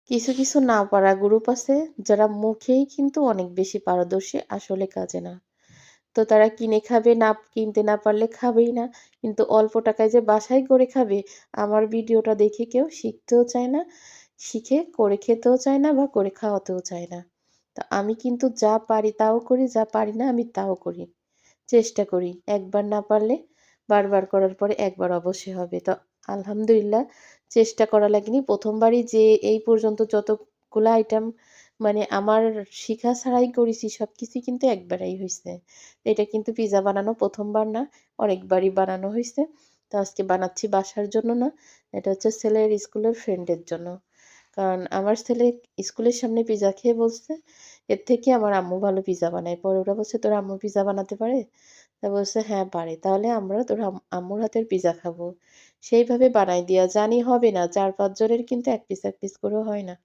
কিছু, কিছু না পারা গ্রুপ আছে যারা মুখেই কিন্তু অনেক বেশি পারদর্শী, আসলে কাজে না। তো তারা কিনে খাবে, না কিনতে না পারলে খাবেই না। কিন্তু অল্প টাকায় যে বাসায় করে খাবে, আমার ভিডিওটা দেখে কেউ শিখতেও চায় না, শিখে করে খেতেও চায় না বা করে খাওয়াতেও চায় না। তো আমি কিন্তু যা পারি তাও করি, যা পারি না আমি তাও করি। চেষ্টা করি। একবার না পারলে বারবার করার পরে একবার অবশ্যই হবে। তো আলহামদুলিল্লাহ চেষ্টা করা লাগেনি। ১ম বারই যে এই পর্যন্ত যতগুলা আইটেম মানে আমার শিখা ছাড়াই করেছি সবকিছুই কিন্তু একবারেই হইছে। এটা কিন্তু পিজ্জা বানানো ১ম বার না, অনেকবারই বানানো হইছে। তো আজকে বানাচ্ছি বাসার জন্য না। এটা হচ্ছে ছেলের স্কুলের ফ্রেন্ডের জন্য। কারণ আমার ছেলে স্কুলের সামনে পিজ্জা খেয়ে বলছে, "এর থেকে আমার আম্মু ভালো পিজ্জা বানায়।" পরে ওরা বলছে, "তোর আম্মু পিজ্জা বানাতে পারে?" তা বলছে, "হ্যাঁ পারে। তাহলে আমরা তোর আম্মুর হাতের পিজ্জা খাবো।" সেইভাবে বানাই দিয়া জানি হবে না। ৪-৫ জনের কিন্তু ১ পিস ১ পিস করেও হয় না।